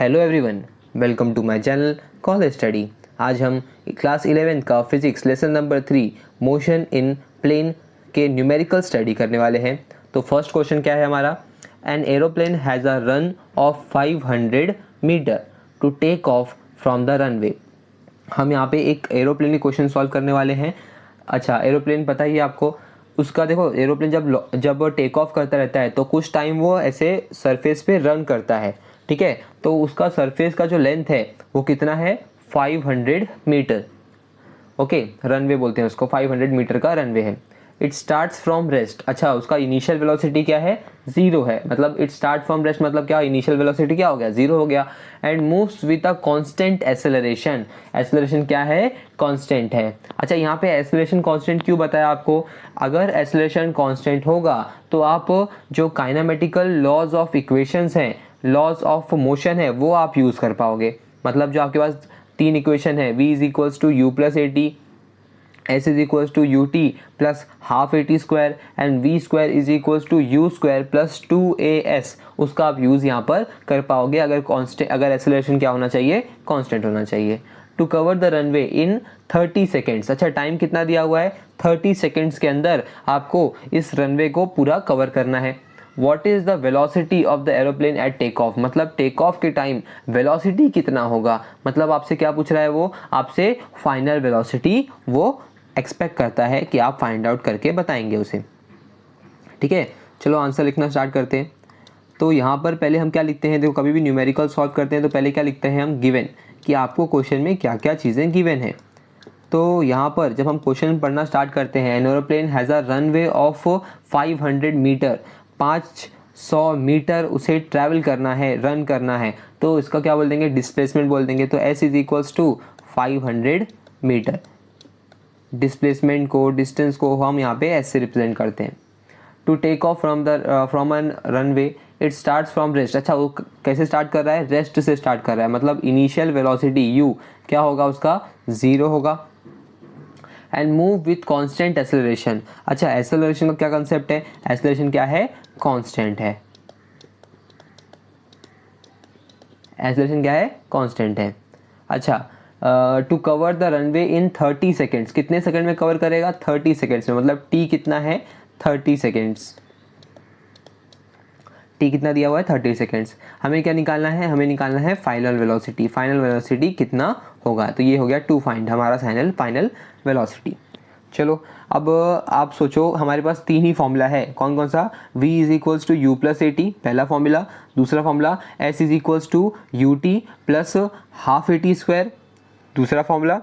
Hello everyone, welcome to my channel college study. आज हम class 11 का physics lesson number 3 motion in plane के numerical study करने वाले हैं। तो फर्स्ट क्वेश्चन क्या है हमारा, an aeroplane has a run of 500 metre to take off from the runway. हम यहाँ पे एक एरोप्लेन की क्वेश्चन सॉल्व करने वाले हैं। अच्छा, एरोप्लेन पता ही है आपको, उसका देखो एरोप्लेन जब टेक ऑफ करता रहता है तो कुछ टाइम वो ऐसे सरफेस पे रन करता है, ठीक है। तो उसका सरफेस का जो लेंथ है वो कितना है, 500 मीटर। ओके, रनवे बोलते हैं उसको, 500 मीटर का रनवे है। It starts from rest. अच्छा, उसका इनिशियल वेलोसिटी क्या है, 0 है। मतलब इट स्टार्ट फ्रॉम रेस्ट मतलब क्या, इनिशियल वेलोसिटी क्या हो गया, 0 हो गया। And moves with a constant acceleration. Acceleration क्या है, कांस्टेंट है। अच्छा, यहाँ पे एक्सेलरेशन कांस्टेंट क्यों बताया आपको, अगर एक्सेलरेशन कांस्टेंट होगा तो आप जो काइनेमेटिकल लॉज ऑफ इक्वेशंस हैं, लॉज ऑफ मोशन है, वो आप यूज़ कर पाओगे। मतलब जो आपके पास 3 इक्वेशन है, v is equals to you plus A t, s is equals to ut plus half at square and v square is equals to u square plus 2as, उसका आप यूज़ यहाँ पर कर पाओगे अगर एक्सेलरेशन क्या होना चाहिए, कांस्टेंट होना चाहिए। To cover the runway in 30 seconds. अच्छा, टाइम कितना दिया हुआ है, 30 सेकेंड्स के अंदर आपको इस रनवे को पूरा कवर करना है। What is the velocity of the aeroplane at take off? मतलब टेक ऑफ के टाइम वेलोसिटी कितना होगा, मतलब आपसे क्या पूछ रहा है, वो आपसे फाइनल वेलोसिटी वो एक्सपेक्ट करता है कि आप फाइंड आउट करके बताएंगे उसे। ठीक है, चलो आंसर लिखना स्टार्ट करते हैं। तो यहाँ पर पहले हम क्या लिखते हैं, देखो कभी भी न्यूमेरिकल सॉल्व करते हैं तो पहले क्या लिखते हैं हम, गिवन, कि आपको क्वेश्चन में क्या क्या चीज़ें गिवन है। तो यहाँ पर जब हम क्वेश्चन पढ़ना स्टार्ट करते हैं, an aeroplane has a runway of 500 metre, 500 metre उसे ट्रैवल करना है, रन करना है, तो इसका क्या बोल देंगे, डिस्प्लेसमेंट बोल देंगे। तो s is equals to 500 metre. Displacement को, डिस्टेंस को हम यहाँ पे s से रिप्रेजेंट करते हैं। To take off from an runway, it start from rest. अच्छा, वो कैसे स्टार्ट कर रहा है, रेस्ट से स्टार्ट कर रहा है, मतलब इनिशियल वेलोसिटी u क्या होगा उसका, 0 होगा। And move with constant acceleration. अच्छा, एक्सेलरेशन का क्या कंसेप्ट है, एक्सेलरेशन क्या है, कांस्टेंट है। एक्सेलरेशन क्या है, कांस्टेंट है। अच्छा, to cover the runway in 30 seconds, कितने सेकंड में कवर करेगा, 30 सेकेंड्स में, मतलब t कितना है, 30 सेकेंड्स। t कितना दिया हुआ है, 30 सेकेंड्स। हमें क्या निकालना है, हमें निकालना है फाइनल वेलोसिटी। फाइनल वेलोसिटी कितना होगा, तो ये हो गया टू फाइंड हमारा फाइनल वेलोसिटी। चलो अब आप सोचो, हमारे पास 3 ही फॉर्मूला है, कौन कौन सा, v is equals to you plus A T, पहला फॉर्मूला। दूसरा formula s is equals to U T plus half A T square, दूसरा फॉर्मूला।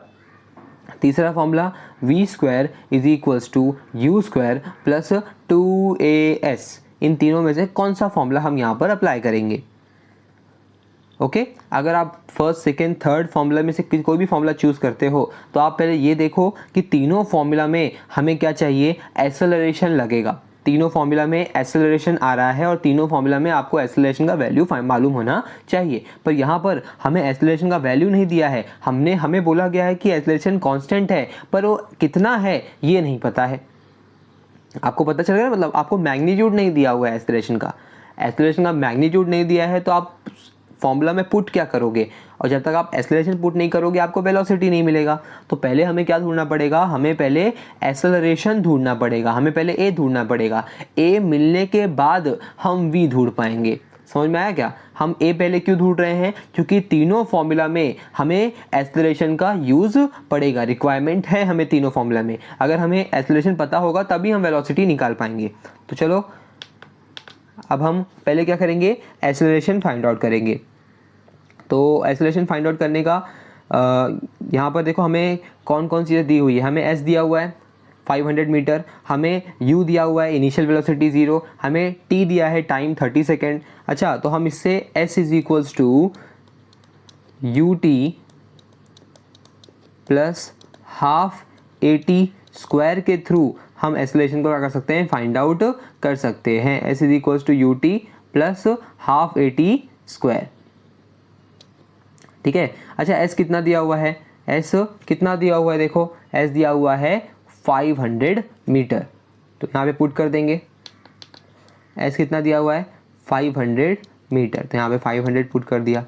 तीसरा formula v square is equals to you square plus 2as। इन तीनों में से कौन सा फॉर्मूला हम यहाँ पर अप्लाई करेंगे। ओके, अगर आप फर्स्ट सेकेंड थर्ड फॉर्मूला में से कोई भी फॉर्मूला चूज़ करते हो तो आप पहले ये देखो कि तीनों फॉर्मूला में हमें क्या चाहिए, एक्सेलरेशन लगेगा। तीनों फॉर्मूला में एक्सेलरेशन आ रहा है और तीनों फॉर्मूला में आपको एक्सेलरेशन का वैल्यू मालूम होना चाहिए। पर यहाँ पर हमें एक्सेलरेशन का वैल्यू नहीं दिया है, हमें बोला गया है कि एक्सेलरेशन कांस्टेंट है, पर वो कितना है ये नहीं पता है। आपको पता चल गया, मतलब आपको मैग्नीट्यूड नहीं दिया हुआ है एक्सेलरेशन का। एक्सेलरेशन का मैग्नीट्यूड नहीं दिया है तो आप फॉर्मूला में पुट क्या करोगे, और जब तक आप एक्सेलरेशन पुट नहीं करोगे आपको वेलोसिटी नहीं मिलेगा। तो पहले हमें क्या ढूंढना पड़ेगा, हमें पहले एक्सेलरेशन ढूंढना पड़ेगा, हमें पहले ए ढूंढना पड़ेगा। ए मिलने के बाद हम वी ढूंढ पाएंगे। समझ में आया क्या, हम ए पहले क्यों ढूंढ रहे हैं, क्योंकि तीनों फॉर्मूला में हमें एक्सेलरेशन का यूज़ पड़ेगा, रिक्वायरमेंट है हमें तीनों फॉर्मूला में। अगर हमें एक्सेलरेशन पता होगा तभी हम वेलोसिटी निकाल पाएंगे। तो चलो अब हम पहले क्या करेंगे, एक्सेलरेशन फाइंड आउट करेंगे। तो एक्सेलरेशन फाइंड आउट करने का यहाँ पर देखो हमें कौन कौन चीज़ें दी हुई है। हमें s दिया हुआ है 500 मीटर, हमें u दिया हुआ है इनिशियल वेलोसिटी 0, हमें t दिया है टाइम 30 सेकेंड। अच्छा, तो हम इससे s is equals to U T plus half A T square के थ्रू हम एक्सेलरेशन को क्या कर सकते हैं, फाइंड आउट कर सकते हैं। s is equals to U T plus half A T square, ठीक है। अच्छा, s कितना दिया हुआ है, s कितना दिया हुआ है, देखो s दिया हुआ है 500 मीटर, तो यहाँ पे पुट कर देंगे। s कितना दिया हुआ है, 500 मीटर, तो यहाँ पे 500 पुट कर दिया।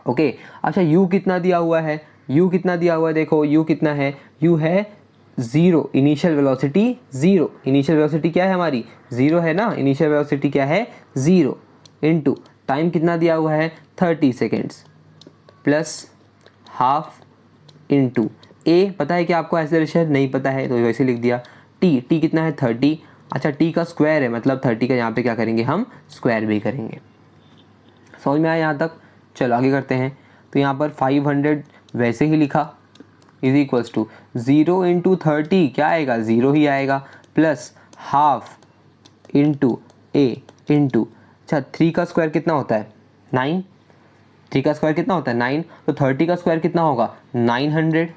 ओके। अच्छा u कितना दिया हुआ है, u कितना दिया हुआ है, देखो u कितना है, u है 0, इनिशियल वेलोसिटी 0, इनिशियल वेलोसिटी क्या है हमारी 0 है ना, इनिशियल वेलोसिटी क्या है 0, इनटू टाइम कितना दिया हुआ है 30 सेकेंड्स प्लस हाफ इनटू ए, पता है कि आपको एक्सेलरेशन नहीं पता है तो वैसे लिख दिया, टी कितना है 30, अच्छा टी का स्क्वायर है मतलब 30 का यहाँ पे क्या करेंगे हम स्क्वायर भी करेंगे। समझ में आया यहाँ तक? चलो आगे करते हैं। तो यहाँ पर 500 वैसे ही लिखा इज इक्वल्स टू 0 इंटू 30 क्या आएगा 0 ही आएगा, प्लस हाफ इंटू ए इंटू, अच्छा 3 का स्क्वायर कितना होता है 9, 3 का स्क्वायर कितना होता है 9, तो 30 का स्क्वायर कितना होगा 900।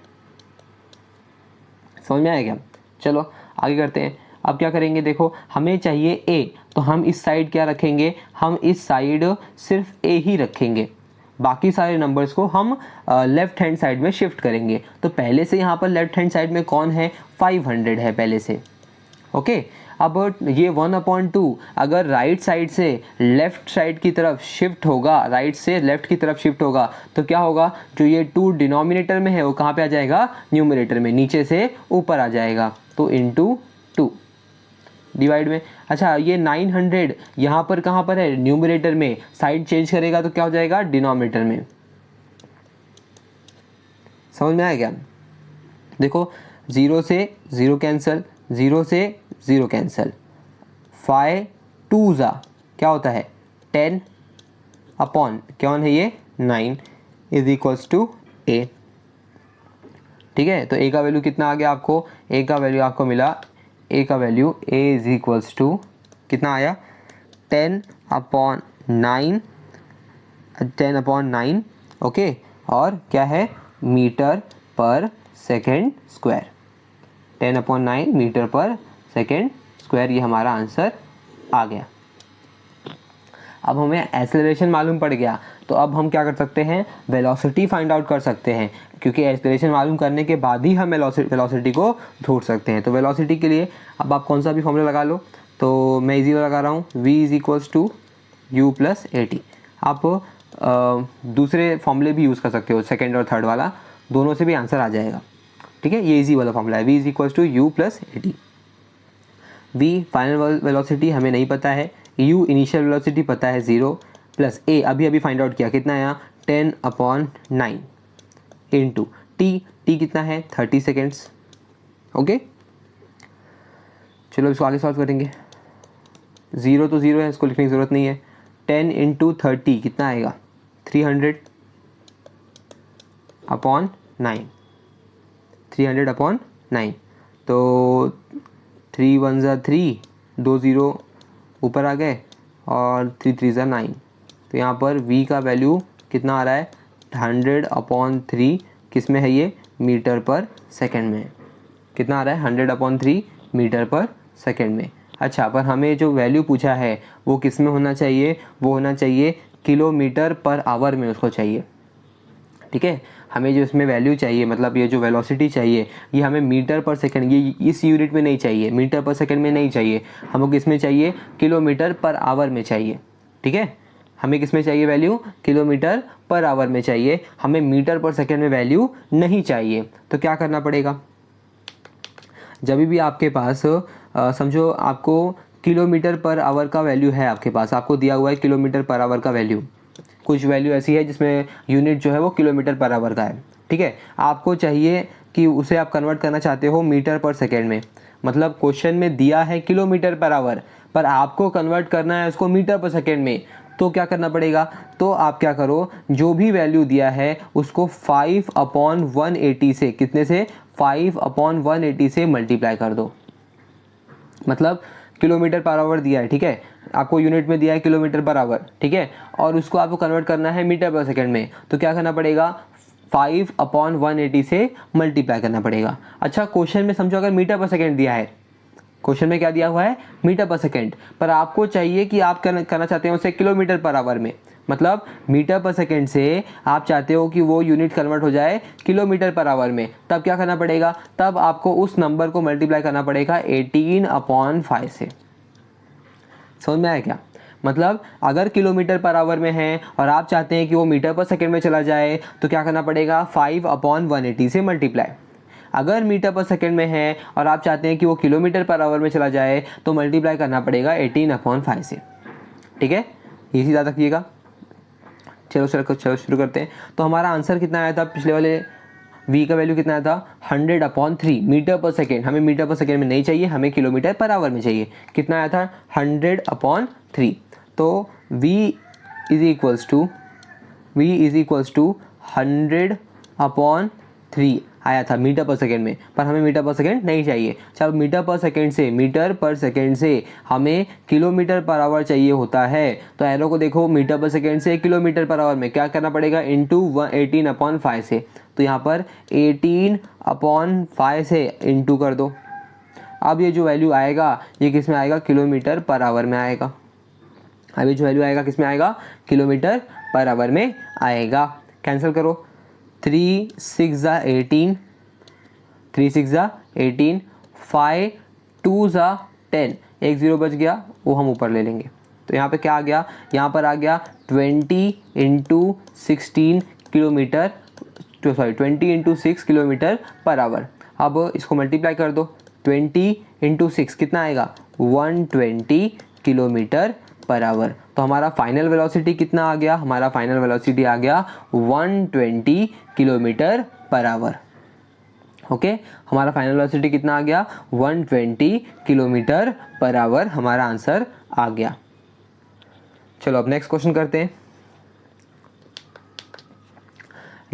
समझ में आया क्या? चलो आगे करते हैं। अब क्या करेंगे, देखो हमें चाहिए a, तो हम इस साइड क्या रखेंगे, हम इस साइड सिर्फ a ही रखेंगे, बाकी सारे नंबर्स को हम लेफ्ट हैंड साइड में शिफ्ट करेंगे। तो पहले से यहाँ पर लेफ्ट हैंड साइड में कौन है 500 है पहले से, ओके। अब ये 1/2 अगर राइट साइड से लेफ्ट साइड की तरफ शिफ्ट होगा, राइट से लेफ्ट की तरफ शिफ्ट होगा तो क्या होगा, जो ये 2 डिनोमिनेटर में है वो कहाँ पे आ जाएगा न्यूमरेटर में, नीचे से ऊपर आ जाएगा, तो इंटू 2 डिवाइड में। अच्छा ये 900 यहाँ पर कहाँ पर है न्यूमरेटर में, साइड चेंज करेगा तो क्या हो जाएगा डिनोमिनेटर में। समझ में आया क्या? देखो 0 से 0 कैंसिल, 0 से 0 कैंसिल, 5 2 ज़ा क्या होता है 10 अपॉन कौन है ये 9 इज इक्वल्स टू a। ठीक है, तो a का वैल्यू कितना आ गया आपको, a का वैल्यू आपको मिला, a का value a is equals to कितना आया 10/9, 10/9 ओके, और क्या है metre per second square, 10/9 metre per second square, ये हमारा आंसर आ गया। अब हमें एक्सेलरेशन मालूम पड़ गया तो अब हम क्या कर सकते हैं वेलोसिटी फाइंड आउट कर सकते हैं, क्योंकि एक्सेलरेशन मालूम करने के बाद ही हम वेलोसिटी को ढूंढ सकते हैं। तो वेलोसिटी के लिए अब आप कौन सा भी फॉर्मूला लगा लो, तो मैं इजी लगा रहा हूँ v is equals to you plus A t. आप दूसरे फॉर्मूले भी यूज़ कर सकते हो, सेकेंड और थर्ड वाला, दोनों से भी आंसर आ जाएगा। ठीक है, ये इजी वाला फॉर्मूला है, v is equals to you plus A T. v final velocity हमें नहीं पता है, u इनिशियल वेलोसिटी पता है 0, प्लस a अभी अभी फाइंड आउट किया कितना आया 10/9 इंटू t कितना है 30 सेकेंड्स, ओके। चलो इसको आगे सॉल्व करेंगे। 0 तो 0 है, इसको लिखने की ज़रूरत नहीं है। 10 इंटू 30 कितना आएगा 300/9, 300/9, तो 3 1 ज़ा 3, 2 0 ऊपर आ गए और 3 3 ज़ा 9, तो यहाँ पर v का वैल्यू कितना आ रहा है 100/3, किस में है ये मीटर पर सेकंड में, कितना आ रहा है 100/3 मीटर पर सेकंड में। अच्छा, पर हमें जो वैल्यू पूछा है वो किस में होना चाहिए, वो होना चाहिए किलोमीटर पर आवर में उसको चाहिए। ठीक है, हमें जो इसमें वैल्यू चाहिए, मतलब ये जो वेलोसिटी चाहिए, ये हमें मीटर पर सेकंड, ये इस यूनिट में नहीं चाहिए, मीटर पर सेकंड में नहीं चाहिए, हमको किस में चाहिए किलोमीटर पर आवर में चाहिए। ठीक है, हमें किस में चाहिए वैल्यू किलोमीटर पर आवर में चाहिए, हमें मीटर पर सेकंड में वैल्यू नहीं चाहिए। तो क्या करना पड़ेगा, जब भी आपके पास समझो आपको किलोमीटर पर आवर का वैल्यू है, आपके पास आपको दिया हुआ है किलोमीटर पर आवर का वैल्यू, कुछ वैल्यू ऐसी है जिसमें यूनिट जो है वो किलोमीटर पर आवर का है। ठीक है, आपको चाहिए कि उसे आप कन्वर्ट करना चाहते हो मीटर पर सेकेंड में, मतलब क्वेश्चन में दिया है किलोमीटर पर आवर, पर आपको कन्वर्ट करना है उसको मीटर पर सेकेंड में। तो क्या करना पड़ेगा, तो आप क्या करो, जो भी वैल्यू दिया है उसको 5/180 से, कितने से 5/180 से मल्टीप्लाई कर दो। मतलब किलोमीटर पर आवर दिया है, ठीक है, आपको यूनिट में दिया है किलोमीटर पर आवर, ठीक है, और उसको आपको कन्वर्ट करना है मीटर पर सेकंड में, तो क्या करना पड़ेगा 5/180 से मल्टीप्लाई करना पड़ेगा। अच्छा, क्वेश्चन में समझो अगर मीटर पर सेकंड दिया है, क्वेश्चन में क्या दिया हुआ है मीटर पर सेकंड, पर आपको चाहिए कि आप करना चाहते हैं उसे किलोमीटर पर आवर में, मतलब मीटर पर सेकंड से आप चाहते हो कि वो यूनिट कन्वर्ट हो जाए किलोमीटर पर आवर में। तब क्या करना पड़ेगा, तब आपको उस नंबर को मल्टीप्लाई करना पड़ेगा 18/5 से। समझ में आया क्या? मतलब अगर किलोमीटर पर आवर में है और आप चाहते हैं कि वो मीटर पर सेकेंड में चला जाए तो क्या करना पड़ेगा, 5/180 से मल्टीप्लाई। अगर मीटर पर सेकेंड में है और आप चाहते हैं कि वो किलोमीटर पर आवर में चला जाए तो मल्टीप्लाई करना पड़ेगा 18/5 से। ठीक है, ये चीज़ याद रखिएगा। चलो शुरू करते हैं। तो हमारा आंसर कितना आया था पिछले वाले v का वैल्यू कितना आया था, 100/3 मीटर पर सेकेंड। हमें मीटर पर सेकेंड में नहीं चाहिए, हमें किलोमीटर पर आवर में चाहिए। कितना आया था, 100/3। तो v इज इक्वल्स टू 100/3 आया था मीटर पर सेकेंड में, पर हमें मीटर पर सेकेंड नहीं चाहिए। जब मीटर पर सेकेंड से हमें किलोमीटर पर आवर चाहिए होता है तो एरो को देखो, मीटर पर सेकेंड से किलोमीटर पर आवर में क्या करना पड़ेगा, इंटू 18/5 से। तो यहाँ पर 18/5 से इंटू कर दो। अब ये जो वैल्यू आएगा ये किस में आएगा, किलोमीटर पर आवर में आएगा। अब ये जो वैल्यू आएगा किस में आएगा, किलोमीटर पर आवर में आएगा। कैंसिल करो, 3 6 18, 5 2 10, एक 0 बच गया, वो हम ऊपर ले लेंगे। तो यहाँ पे क्या आ गया, यहाँ पर आ गया 20 × 16 किलोमीटर, 20 × 6 किलोमीटर पर आवर। अब इसको मल्टीप्लाई कर दो, 20 × 6 कितना आएगा, 120 किलोमीटर पर आवर। तो हमारा फाइनल वेलोसिटी कितना आ गया, हमारा फाइनल वेलोसिटी आ गया 120 किलोमीटर पर आवर। ओके, हमारा फाइनल वेलोसिटी कितना आ गया, 120 किलोमीटर पर आवर हमारा आंसर आ गया। चलो अब नेक्स्ट क्वेश्चन करते हैं।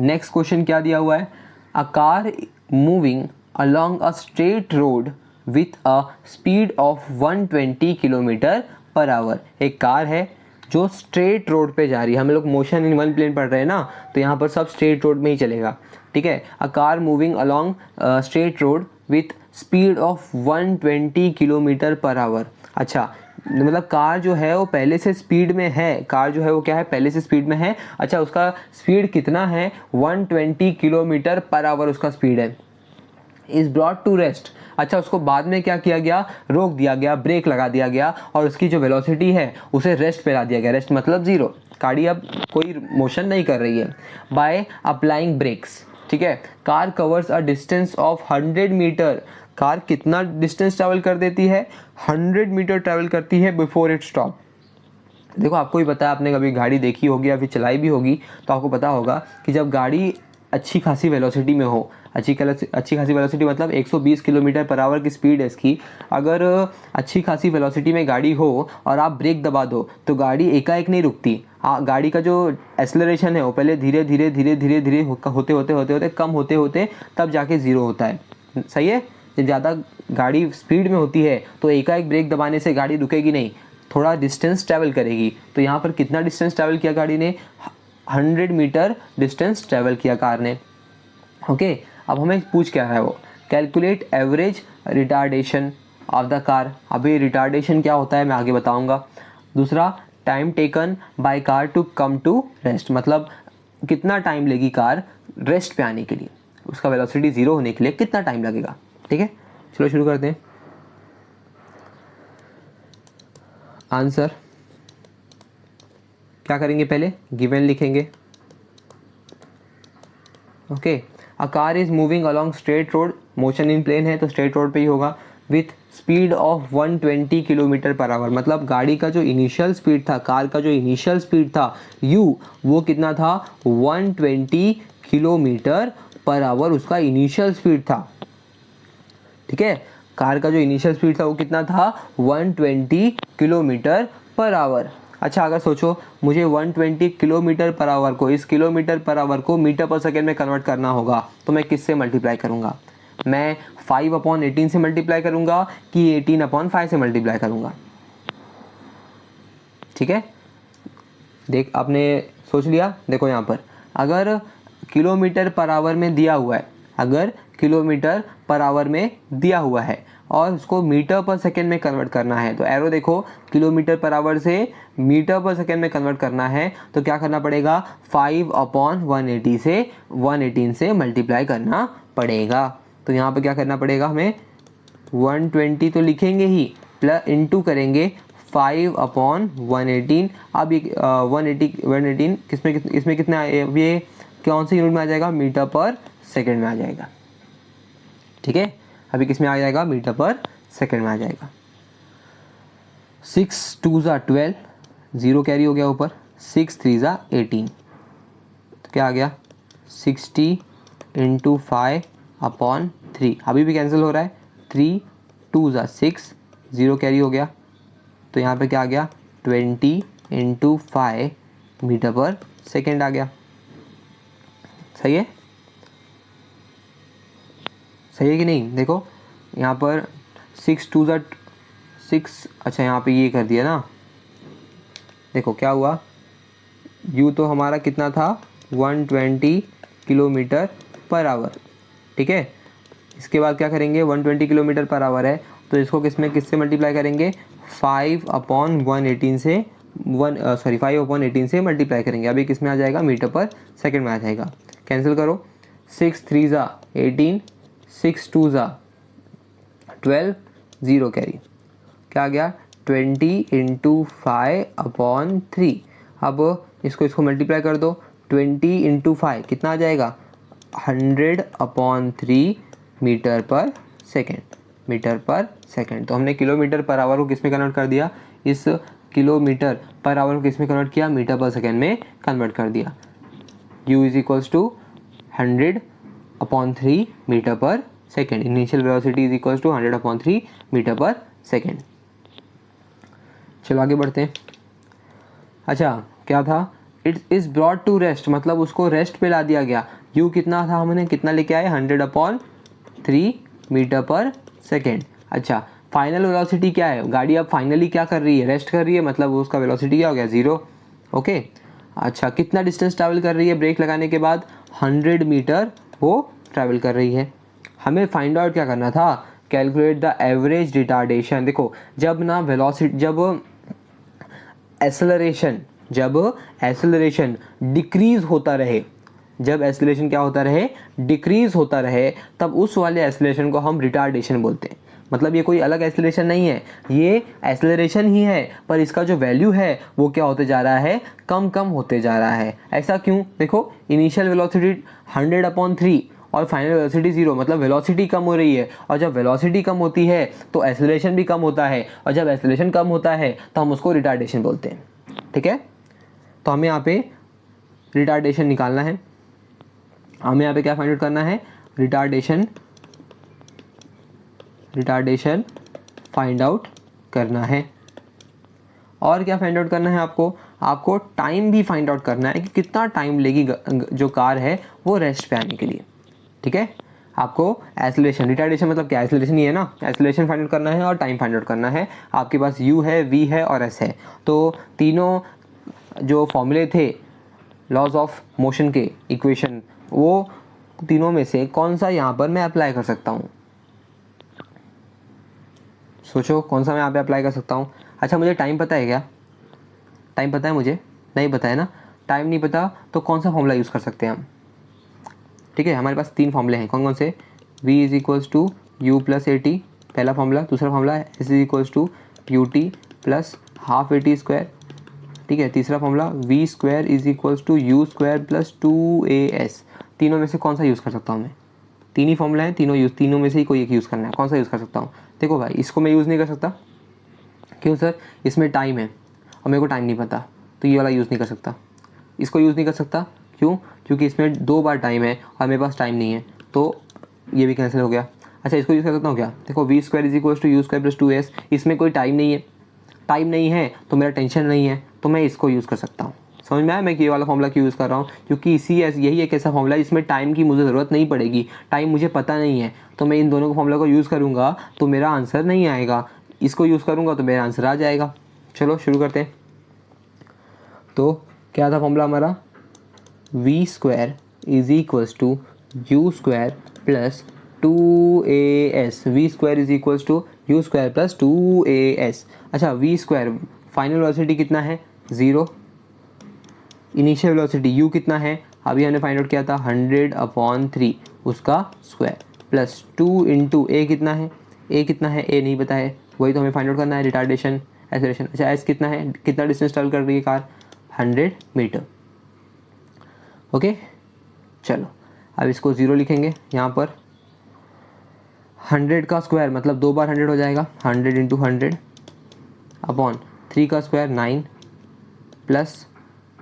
नेक्स्ट क्वेश्चन क्या दिया हुआ है, a car moving along a straight road with a speed of 120 kilometre per our. एक कार है जो स्ट्रेट रोड पे जा रही है। हम लोग मोशन इन वन प्लेन पढ़ रहे हैं ना, तो यहाँ पर सब स्ट्रेट रोड में ही चलेगा। ठीक है, a car moving along straight road with speed of 120 kilometre per our. अच्छा, मतलब कार जो है वो पहले से स्पीड में है, कार जो है वो क्या है, पहले से स्पीड में है। अच्छा, उसका स्पीड कितना है, 120 किलोमीटर पर आवर उसका स्पीड है। Is brought to rest. अच्छा, उसको बाद में क्या किया गया, रोक दिया गया, ब्रेक लगा दिया गया और उसकी जो वेलोसिटी है उसे रेस्ट पे ला दिया गया। रेस्ट मतलब 0, गाड़ी अब कोई मोशन नहीं कर रही है। By applying brakes. ठीक है, car covers a distance of 100 metre. Car कितना डिस्टेंस ट्रैवल कर देती है, 100 मीटर ट्रैवल करती है बिफोर इट स्टॉप। देखो, आपको ही पता है, आपने कभी गाड़ी देखी होगी या फिर चलाई भी होगी तो आपको पता होगा कि जब गाड़ी अच्छी खासी वेलोसिटी में हो, अच्छी खासी वेलोसिटी मतलब 120 किलोमीटर पर आवर की स्पीड है इसकी। अगर अच्छी खासी वेलोसिटी में गाड़ी हो और आप ब्रेक दबा दो तो गाड़ी एकाएक नहीं रुकती। गाड़ी का जो एक्सेलरेशन है वो पहले धीरे धीरे होते कम होते तब जाके 0 होता है। सही है, जब ज़्यादा गाड़ी स्पीड में होती है तो एकाएक ब्रेक दबाने से गाड़ी रुकेगी नहीं, थोड़ा डिस्टेंस ट्रैवल करेगी। तो यहाँ पर कितना डिस्टेंस ट्रैवल किया गाड़ी ने, 100 मीटर डिस्टेंस ट्रैवल किया कार ने। ओके, अब हमें पूछ क्या रहा है वो, calculate average retardation of the car. अभी रिटार्डेशन क्या होता है मैं आगे बताऊंगा। दूसरा, time taken by car to come to rest, मतलब कितना टाइम लेगी कार रेस्ट पे आने के लिए, उसका वेलोसिटी 0 होने के लिए कितना टाइम लगेगा। ठीक है, चलो शुरू करते हैं। आंसर क्या करेंगे, पहले गिवन लिखेंगे। Okay, a car is moving along straight road, motion in plane है तो स्ट्रेट रोड पे ही होगा, with speed of 120 kilometre per hour. मतलब गाड़ी का जो इनिशियल स्पीड था, कार का जो इनिशियल स्पीड था u, वो कितना था, 120 किलोमीटर पर आवर उसका इनिशियल स्पीड था। ठीक है, कार का जो इनिशियल स्पीड था वो कितना था, 120 किलोमीटर पर आवर। अच्छा, अगर सोचो मुझे 120 किलोमीटर पर आवर को, इस किलोमीटर पर आवर को मीटर पर सेकेंड में कन्वर्ट करना होगा तो मैं किससे मल्टीप्लाई करूंगा, मैं 5/18 से मल्टीप्लाई करूंगा कि 18/5 से मल्टीप्लाई करूंगा। ठीक है, देख आपने सोच लिया। देखो यहाँ पर अगर किलोमीटर पर आवर में दिया हुआ है, अगर किलोमीटर पर आवर में दिया हुआ है और उसको मीटर पर सेकेंड में कन्वर्ट करना है, तो एरो देखो, किलोमीटर पर आवर से मीटर पर सेकेंड में कन्वर्ट करना है तो क्या करना पड़ेगा, 5/180 से मल्टीप्लाई करना पड़ेगा। तो यहाँ पर क्या करना पड़ेगा हमें, 120 तो लिखेंगे ही, प्लस इंटू करेंगे 5/118। अब ये 118 इसमें कितना ये कौन सी यूनिट में आ जाएगा, मीटर पर सेकेंड में आ जाएगा। ठीक है, अभी किस में आ जाएगा, मीटर पर सेकेंड में आ जाएगा। 6 2 ज़ा 12, 0 कैरी हो गया ऊपर, 6 3 ज़ा 18, तो क्या आ गया 60 × 5/3। अभी भी कैंसिल हो रहा है, 3 2 ज़ा 6, 0 कैरी हो गया, तो यहाँ पे क्या आ गया 20 × 5 मीटर पर सेकेंड आ गया। सही है, सही है कि नहीं? देखो यहाँ पर 6 2 ज़ा 6, अच्छा यहाँ पे ये कर दिया ना, देखो क्या हुआ, यू तो हमारा कितना था 120 किलोमीटर पर आवर। ठीक है, इसके बाद क्या करेंगे, 120 किलोमीटर पर आवर है तो इसको किससे मल्टीप्लाई करेंगे, 5/118 से 5/18 से मल्टीप्लाई करेंगे। अभी किस में आ जाएगा, मीटर पर सेकंड में आ जाएगा। कैंसिल करो, 6 3 ज़ा 18, 6 2 ज़ा 12, 0 कैरी, क्या आ गया 20 × 5/3। अब इसको मल्टीप्लाई कर दो, 20 × 5 कितना आ जाएगा 100/3 metre per second, metre per second. तो हमने किलोमीटर पर आवर को किस में कन्वर्ट कर दिया, इस किलोमीटर पर आवर को किस में कन्वर्ट किया, मीटर पर सेकेंड में कन्वर्ट कर दिया। u is equals to 100/3 metre per second, initial velocity is equals to 100/3 metre per second. चलो आगे बढ़ते हैं। अच्छा क्या था, it is brought to rest, मतलब उसको रेस्ट पे ला दिया गया। u कितना था, हमने कितना लेके आए 100/3 मीटर पर सेकेंड। अच्छा फाइनल वेलोसिटी क्या है, गाड़ी अब फाइनली क्या कर रही है, रेस्ट कर रही है, मतलब उसका वेलोसिटी क्या हो गया 0। ओके, अच्छा कितना डिस्टेंस ट्रैवल कर रही है ब्रेक लगाने के बाद, 100 मीटर वो ट्रैवल कर रही है। हमें फाइंड आउट क्या करना था, कैलकुलेट द एवरेज रिटार्डेशन। देखो जब ना वेलोसिटी, जब एसेलरेशन डिक्रीज होता रहे, जब एसेलरेशन क्या होता रहे, डिक्रीज होता रहे, तब उस वाले एसेलरेशन को हम रिटार्डेशन बोलते हैं। मतलब ये कोई अलग एसेलरेशन नहीं है, ये एसेलरेशन ही है, पर इसका जो वैल्यू है वो क्या होते जा रहा है, कम कम होते जा रहा है। ऐसा क्यों, देखो इनिशियल वेलोसिटी 100/3 और फाइनल वेलोसिटी 0, मतलब वेलोसिटी कम हो रही है, और जब वेलोसिटी कम होती है तो एसेलरेशन भी कम होता है, और जब एसेलरेशन कम होता है तो हम उसको रिटार्डेशन बोलते हैं। ठीक है, तो हमें यहाँ पे रिटार्डेशन निकालना है, हमें यहाँ पे क्या फाइंड आउट करना है, रिटार्डेशन फाइंड आउट करना है। और क्या फाइंड आउट करना है आपको टाइम भी फाइंड आउट करना है कि कितना टाइम लेगी जो कार है वो रेस्ट पे आने के लिए। ठीक है, आपको एसेलरेशन, रिटार्डेशन मतलब क्या, एसेलरेशन ही है ना, एसेलरेशन फाइंड आउट करना है और टाइम फाइंड आउट करना है। आपके पास u है, v है और s है, तो तीनों जो फॉर्मूले थे लॉज ऑफ मोशन के इक्वेशन, वो तीनों में से कौन सा यहाँ पर मैं अप्लाई कर सकता हूँ, सोचो कौन सा मैं यहाँ पे अप्लाई कर सकता हूँ। अच्छा मुझे टाइम पता है क्या, टाइम पता है मुझे, नहीं पता है ना, टाइम नहीं पता तो कौन सा फॉर्मूला यूज़ कर सकते हैं हम। ठीक है, हमारे पास 3 फॉर्मूले हैं, कौन कौन से, v is equals to you plus A T, पहला फॉर्मूला। दूसरा formula s is equals to U T plus half A T square. ठीक है, तीसरा formula v square is equals to you square plus 2as। तीनों में से कौन सा यूज़ कर सकता हूँ मैं, 3 ही फॉर्मूला है, तीनों में से ही कोई एक यूज़ करना है, कौन सा यूज़ कर सकता हूँ। देखो भाई इसको मैं यूज़ नहीं कर सकता, क्यों सर, इसमें टाइम है और मेरे को टाइम नहीं पता, तो ये वाला यूज़ नहीं कर सकता। इसको यूज़ नहीं कर सकता, क्यों, क्योंकि इसमें 2 बार टाइम है और मेरे पास टाइम नहीं है, तो ये भी कैंसिल हो गया। अच्छा इसको यूज़ कर सकता हूँ क्या, देखो V square is equals to you square plus 2s, इसमें कोई टाइम नहीं है तो मेरा टेंशन नहीं है, तो मैं इसको यूज़ कर सकता हूँ। समझ में आया मैं ये वाला फॉर्मूला क्यों यूज़ कर रहा हूँ, क्योंकि यही एक ऐसा फॉर्मूला है जिसमें टाइम की मुझे ज़रूरत नहीं पड़ेगी, टाइम मुझे पता नहीं है, तो मैं इन दोनों को फॉर्मूला को यूज़ करूँगा तो मेरा आंसर नहीं आएगा, इसको यूज़ करूँगा तो मेरा आंसर आ जाएगा। चलो शुरू करते हैं। तो क्या था फॉर्मूला हमारा, V square is equals to you square plus 2as, V square is equals to you square plus 2as। अच्छा वी स्क्वायर, फाइनल वेलोसिटी कितना है 0, इनिशियल वेलोसिटी u कितना है, अभी हमने फाइंड आउट किया था 100/3 उसका स्क्वायर, प्लस 2 इंटू a कितना है, a नहीं पता है, वही तो हमें फाइंड आउट करना है रिटार्डेशन। एक्सेलरेशन। अच्छा एस कितना है, कितना डिस्टेंस ट्रैवल कर रही है कार, 100 मीटर। ओके चलो अब इसको 0 लिखेंगे यहाँ पर। 100 का स्क्वायर मतलब 2 बार 100 हो जाएगा, 100 इंटू 100 अपॉन 3 का स्क्वायर 9 प्लस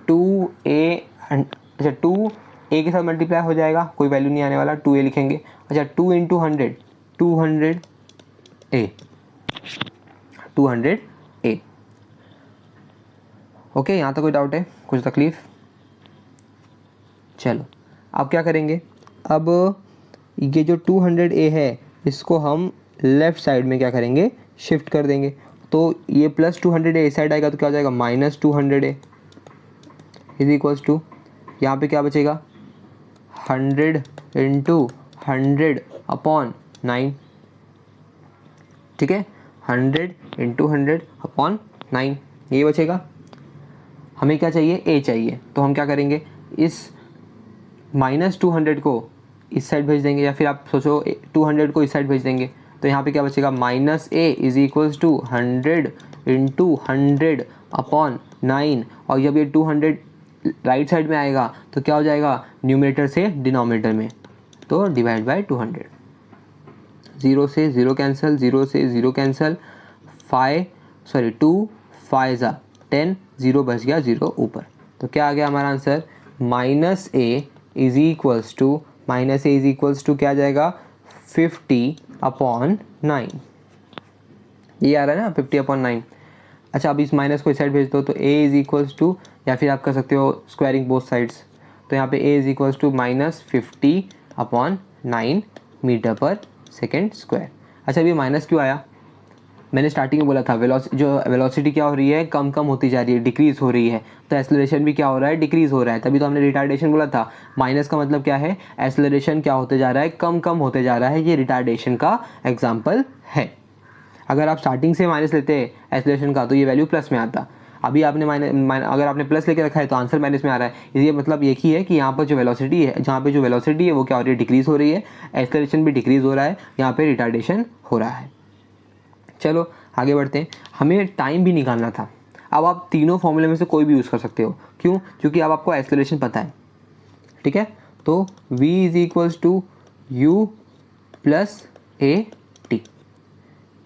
2a। अच्छा 2a के साथ मल्टीप्लाई हो जाएगा, कोई वैल्यू नहीं आने वाला, 2a लिखेंगे। अच्छा 2 इंटू 100 200a 200a। ओके यहाँ तक कोई डाउट है, कुछ तकलीफ? चलो अब क्या करेंगे, अब ये जो 200a है इसको हम लेफ़्ट साइड में क्या करेंगे, शिफ्ट कर देंगे। तो ये प्लस 200a इस साइड आएगा तो क्या हो जाएगा, minus 200a is equals to, यहाँ पे क्या बचेगा, 100 इंटू 100 अपॉन 9। ठीक है, 100 इंटू 100 अपॉन 9 ये बचेगा। हमें क्या चाहिए, a चाहिए, तो हम क्या करेंगे, इस माइनस 200 को इस साइड भेज देंगे, या फिर आप सोचो 200 को इस साइड भेज देंगे, तो यहाँ पे क्या बचेगा, minus a is equals to 100 into 100 upon 9। और जब ये 200 राइट साइड में आएगा तो क्या हो जाएगा, न्यूमरेटर से डिनोमिनेटर में, तो डिवाइड बाय 200। 0 से 0 कैंसिल, 0 से 0 कैंसिल, 2 5 ज़ा 10, 0 बच गया, 0 ऊपर। तो क्या आ गया हमारा answer, minus A is equals to, minus A is equals to क्या आ जाएगा, 50 अपॉन 9। ये आ रहा है ना 50 अपॉन 9। अच्छा अब इस माइनस को इस साइड भेज दो, तो a इज इक्वल्स टू, या फिर आप कर सकते हो स्क्वायरिंग बोथ साइड्स, तो यहाँ पे a is equals to minus 50 upon 9 metre per second square. अच्छा अब ये माइनस क्यों आया, मैंने स्टार्टिंग में बोला था वेलोसिटी क्या हो रही है, कम कम होती जा रही है, डिक्रीज हो रही है, तो एक्सेलरेशन भी क्या हो रहा है, डिक्रीज हो रहा है। तभी तो हमने रिटार्डेशन बोला था। माइनस का मतलब क्या है, एक्सेलरेशन क्या होते जा रहा है, कम कम होते जा रहा है, ये रिटार्डेशन का एग्जाम्पल है। अगर आप स्टार्टिंग से माइनस लेते हैं एक्सेलरेशन का तो ये वैल्यू प्लस में आता। अभी आपने अगर आपने प्लस लेके रखा है तो आंसर माइनस में आ रहा है। ये मतलब एक ही है कि यहाँ पर जो वेलोसिटी है, जहाँ पे जो वेलोसिटी है वो क्या हो रही है, डिक्रीज हो रही है, एक्सेलरेशन भी डिक्रीज हो रहा है, यहाँ पे रिटार्डेशन हो रहा है। चलो आगे बढ़ते हैं, हमें टाइम भी निकालना था। अब आप तीनों फॉर्मूले में से कोई भी यूज़ कर सकते हो, क्यों, क्योंकि अब आपको एक्सेलरेशन पता है। ठीक है, तो v is equals to you plus A T,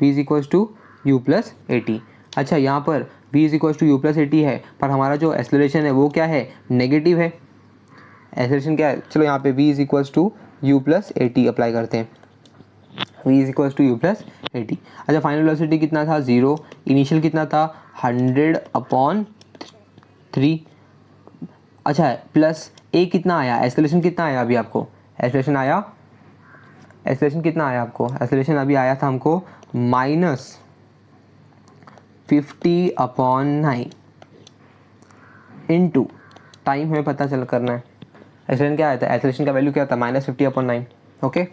v is equals to you plus A T. अच्छा यहाँ पर v is equals to you plus A T है, पर हमारा जो एक्सेलरेशन है वो क्या है, नेगेटिव है। एक्सेलरेशन क्या है, चलो यहाँ पे v is equals to you plus A T apply करते हैं, v is equals to you plus A T. अच्छा फाइनल वेलोसिटी कितना था, 0, इनिशियल कितना था, 100 अपॉन 3। अच्छा प्लस a कितना आया, एक्सेलरेशन कितना आया अभी आपको, एक्सेलरेशन कितना आया आपको, एक्सेलरेशन अभी आया था हमको माइनस 50 अपॉन 9 इंटू टाइम हमें पता चल करना है। एक्सेलरेशन क्या आया था, एक्सेलरेशन का वैल्यू क्या था, माइनस 50 अपॉन 9। ओके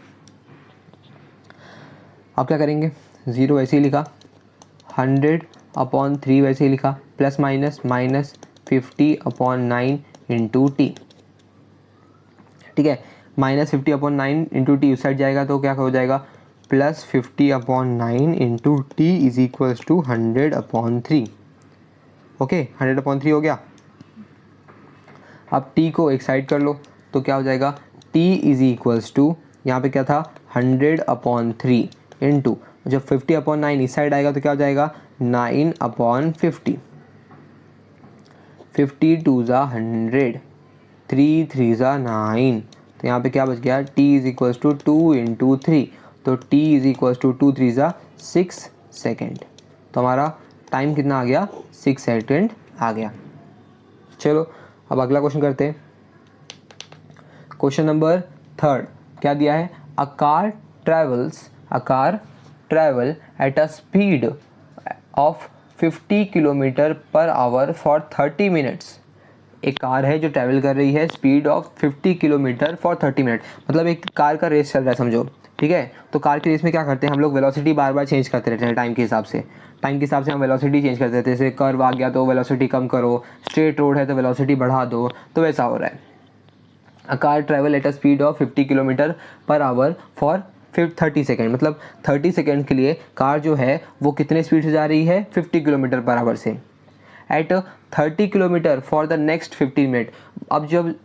अब क्या करेंगे, 0 वैसे ही लिखा, 100 अपॉन 3 वैसे ही लिखा, plus minus minus 50 upon 9 into T. ठीक है, माइनस 50 अपॉन 9 इंटू टी उस साइड जाएगा तो क्या हो जाएगा, plus 50 upon 9 into T is equals to 100 upon 3। Okay 100 upon 3 हो गया। अब t को एक साइड कर लो तो क्या हो जाएगा, t इज इक्वल्स टू, यहाँ पे क्या था 100 अपॉन 3 इंटू, जब 50 अपॉन 9 इस साइड आएगा तो क्या हो जाएगा 9 अपॉन 50, 50 2 ज़ा 100, 3 3 ज़ा 9, तो यहाँ पे क्या बच गया, t is equals to 2 into 3, तो t इज इक्वल्स टू 2 3 ज़ा 6 सेकेंड। तो हमारा टाइम कितना आ गया, 6 सेकेंड आ गया। चलो अब अगला क्वेश्चन करते हैं। क्वेश्चन नंबर 3 क्या दिया है, a car travel at a speed of 50 kilometre per hour for 30 minutes. एक कार है जो ट्रैवल कर रही है speed of 50 kilometre for 30 minute, मतलब एक कार का रेस चल रहा है समझो। ठीक है, तो कार की रेस में क्या करते हैं हम लोग, वेलोसिटी बार बार चेंज करते रहते हैं टाइम के हिसाब से। हम वेलोसिटी चेंज करते रहते हैं, जैसे कर्व आ गया तो वेलोसिटी कम करो, स्ट्रेट रोड है तो वेलोसिटी बढ़ा दो, तो वैसा हो रहा है। A car travel at a speed of 50 kilometre per hour for फिर 30 सेकेंड, मतलब 30 सेकेंड के लिए कार जो है वो कितने स्पीड से जा रही है, 50 किलोमीटर पर आवर से। At 30 kilometre for the next 15 minute, अब जब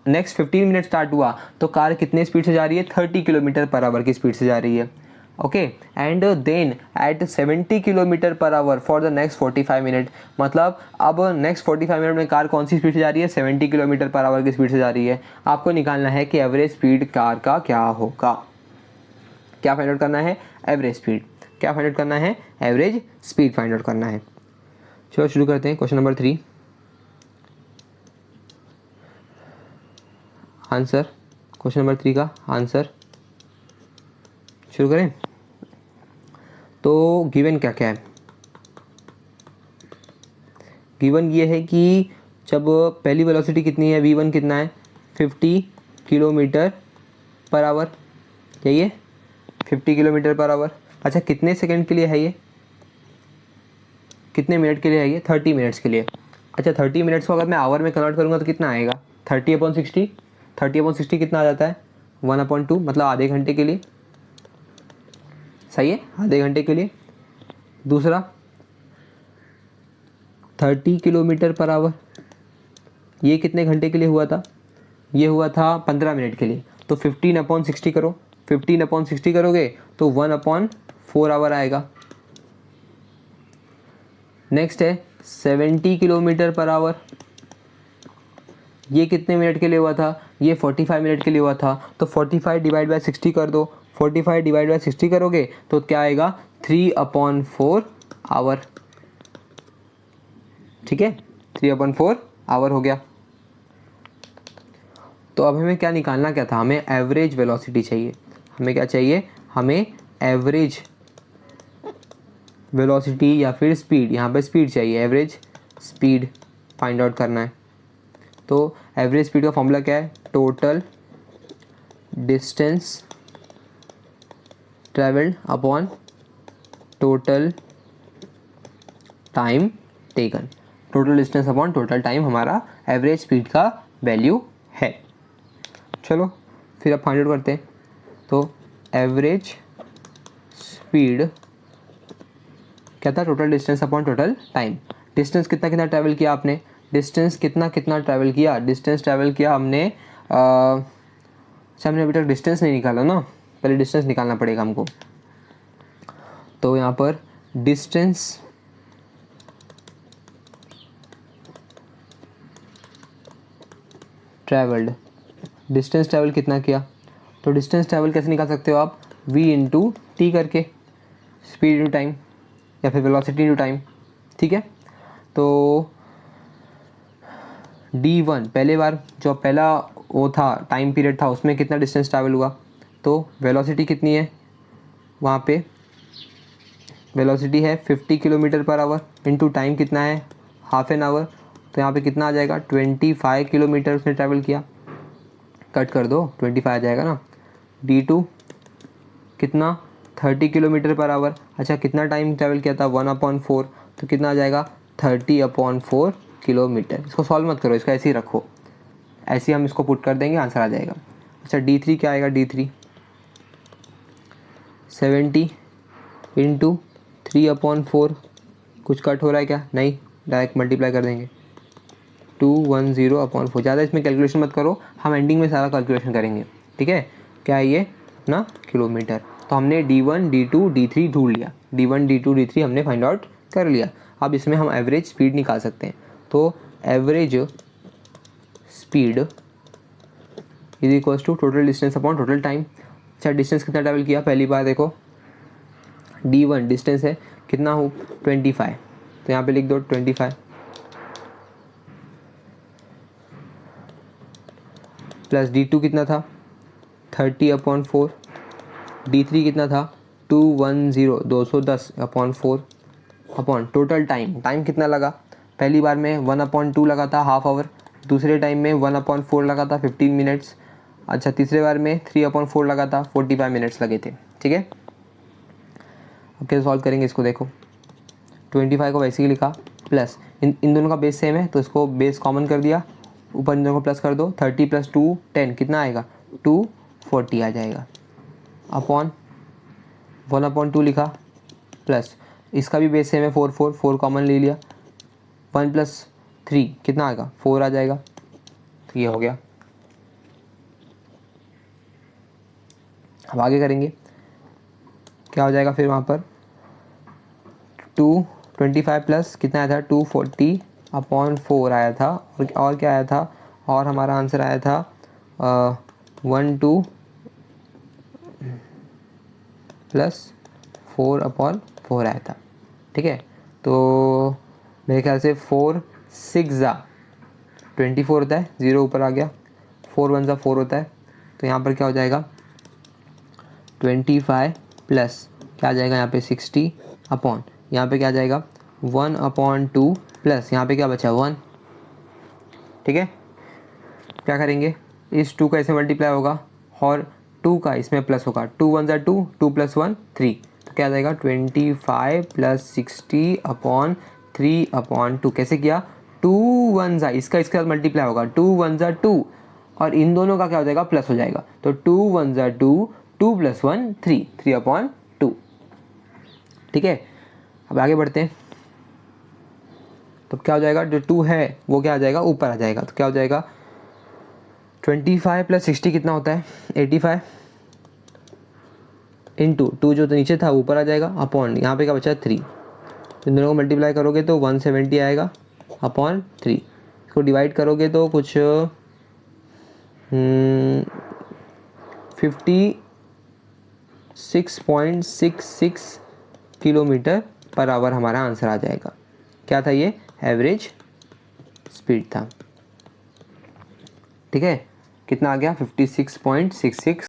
नेक्स्ट 15 मिनट स्टार्ट हुआ तो कार कितने स्पीड से जा रही है, 30 किलोमीटर पर आवर की स्पीड से जा रही है। Okay, and then at 70 kilometre per hour for the next 45 minute, मतलब अब नेक्स्ट 45 मिनट में कार कौन सी स्पीड से जा रही है, 70 किलोमीटर पर आवर की स्पीड से जा रही है। आपको निकालना है कि एवरेज स्पीड कार का क्या होगा। क्या फाइंड आउट करना है, एवरेज स्पीड। क्या फाइंड आउट करना है, एवरेज स्पीड फाइंड आउट करना है। चलो शुरू करते हैं। Question number 3, answer. Question number 3 का आंसर शुरू करें। तो गिवन क्या क्या है, गिवन ये है कि जब पहली वेलोसिटी कितनी है, v1 कितना है, 50 किलोमीटर पर आवर, यही है 50 किलोमीटर पर आवर। अच्छा, कितने सेकंड के लिए है ये, कितने मिनट के लिए है ये, 30 मिनट्स के लिए। अच्छा, 30 मिनट्स को अगर मैं आवर में कन्वर्ट करूँगा तो कितना आएगा, 30/60। 30/60 कितना आ जाता है, 1/2, मतलब आधे घंटे के लिए। सही है, आधे घंटे के लिए। दूसरा 30 किलोमीटर पर आवर, ये कितने घंटे के लिए हुआ था, ये हुआ था 15 मिनट के लिए। तो 15/60 करो, 15/60 करोगे तो 1/4 आवर आएगा। नेक्स्ट है 70 किलोमीटर पर आवर, ये कितने मिनट के लिए हुआ था, ये 45 मिनट के लिए हुआ था। तो 45 डिवाइड बाय 60 कर दो, 45 डिवाइड बाय 60 करोगे तो क्या आएगा, 3/4 आवर। ठीक है, 3/4 आवर हो गया। तो अब हमें क्या निकालना क्या था, हमें एवरेज वेलोसिटी चाहिए। हमें क्या चाहिए, हमें एवरेज वेलोसिटी या फिर स्पीड, यहाँ पे स्पीड चाहिए, एवरेज स्पीड फाइंड आउट करना है। तो एवरेज स्पीड का फॉर्मूला क्या है, total distance travelled upon total time taken. Total distance upon total time हमारा एवरेज स्पीड का वैल्यू है। चलो फिर अब फाइंड आउट करते हैं। तो एवरेज स्पीड क्या था, total distance upon total time. Distance कितना कितना ट्रैवल किया आपने, डिस्टेंस कितना कितना ट्रैवल किया, डिस्टेंस ट्रैवल किया हमने, अच्छा हमने अभी तक डिस्टेंस नहीं निकाला ना, पहले डिस्टेंस निकालना पड़ेगा हमको। तो यहाँ पर डिस्टेंस ट्रैवल्ड, डिस्टेंस ट्रैवल कितना किया, तो डिस्टेंस ट्रैवल कैसे निकाल सकते हो आप, v इंटू टी करके, स्पीड इंटू टाइम या फिर वेलोसिटी इंटू टाइम। ठीक है, तो d1 पहले बार जो पहला वो था टाइम पीरियड था उसमें कितना डिस्टेंस ट्रैवल हुआ, तो वेलोसिटी कितनी है, वहाँ पे वेलोसिटी है 50 kilometre per our into time कितना है, हाफ एन आवर। तो यहाँ पे कितना आ जाएगा, 25 किलोमीटर उसने ट्रैवल किया, कट कर दो 25 आ जाएगा ना। d2 कितना, 30 किलोमीटर पर आवर। अच्छा, कितना टाइम ट्रैवल किया था, 1/4, तो कितना आ जाएगा, 30/4 किलोमीटर। इसको सॉल्व मत करो, इसको ऐसे ही रखो, ऐसे ही हम इसको पुट कर देंगे, आंसर आ जाएगा। अच्छा, d3 क्या आएगा, d3 70 इंटू 3/4, कुछ कट हो रहा है क्या, नहीं, डायरेक्ट मल्टीप्लाई कर देंगे, 210/4। ज़्यादा इसमें कैलकुलेशन मत करो, हम एंडिंग में सारा कैलकुलेशन करेंगे। ठीक है, क्या है ये ना, किलोमीटर। तो हमने d1 d2 d3 ढूंढ लिया, d1 d2 d3 हमने फाइंड आउट कर लिया। अब इसमें हम एवरेज स्पीड निकाल सकते हैं। तो average speed is equals to total distance upon total time. अच्छा, डिस्टेंस कितना ट्रैवल किया, पहली बार देखो d1 डिस्टेंस है कितना हो, 25, तो यहाँ पे लिख दो 25 प्लस d2 कितना था, 30/4, d3 कितना था, 210/4 अपॉन टोटल टाइम। टाइम कितना लगा, पहली बार में 1/2 लगा था, हाफ आवर। दूसरे टाइम में 1/4 लगा था, 15 मिनट्स। अच्छा, तीसरे बार में 3/4 लगा था, 45 मिनट्स लगे थे। ठीक है, अब कैसे सॉल्व करेंगे इसको, देखो 25 को वैसे ही लिखा, प्लस इन दोनों का बेस सेम है तो इसको बेस कॉमन कर दिया, ऊपर इन दोनों को प्लस कर दो, 30 + 2 10, कितना आएगा, 240 आ जाएगा। अपॉन 1/2 लिखा, प्लस इसका भी बेस सेम है 4 4 4 कॉमन ले लिया, 1 + 3 कितना आएगा 4 आ जाएगा। तो ये हो गया। अब आगे करेंगे, क्या हो जाएगा फिर वहाँ पर 225 प्लस कितना आया था 240/4 आया था, और क्या आया था, और हमारा आंसर आया था 12 प्लस 4/4 आया था। ठीक है, तो मेरे ख्याल से 4 6 24 होता है, 0 ऊपर आ गया, 4 1 4 होता है। तो यहाँ पर क्या हो जाएगा 25 प्लस क्या आ जाएगा यहाँ पे 60 अपॉन, यहाँ पे क्या आ जाएगा 1/2 प्लस यहाँ पे क्या बचा 1। ठीक है, क्या करेंगे, इस 2 का इसमें मल्टीप्लाई होगा और 2 का इसमें प्लस होगा, 2 1 2, 2 + 1 3, तो क्या आ जाएगा 25 प्लस 60/3/2। कैसे किया, 2 1 इसका इसके साथ मल्टीप्लाई होगा, 2 1 2 और इन दोनों का क्या हो जाएगा प्लस हो जाएगा, तो 2 1 2, 2 + 1 3, 3/2। ठीक है, अब आगे बढ़ते हैं। तो क्या हो जाएगा, जो 2 है वो क्या आ जाएगा ऊपर आ जाएगा, तो क्या हो जाएगा 25 प्लस 60 कितना होता है 85 इंटू 2 जो तो नीचे था ऊपर आ जाएगा, अपॉन यहाँ पे क्या बचा 3, तो इन दोनों को मल्टीप्लाई करोगे तो 170 आएगा अपॉन 3, इसको डिवाइड करोगे तो कुछ 56.66 km/h हमारा आंसर आ जाएगा। क्या था ये, एवरेज स्पीड था। ठीक है, कितना आ गया 56.66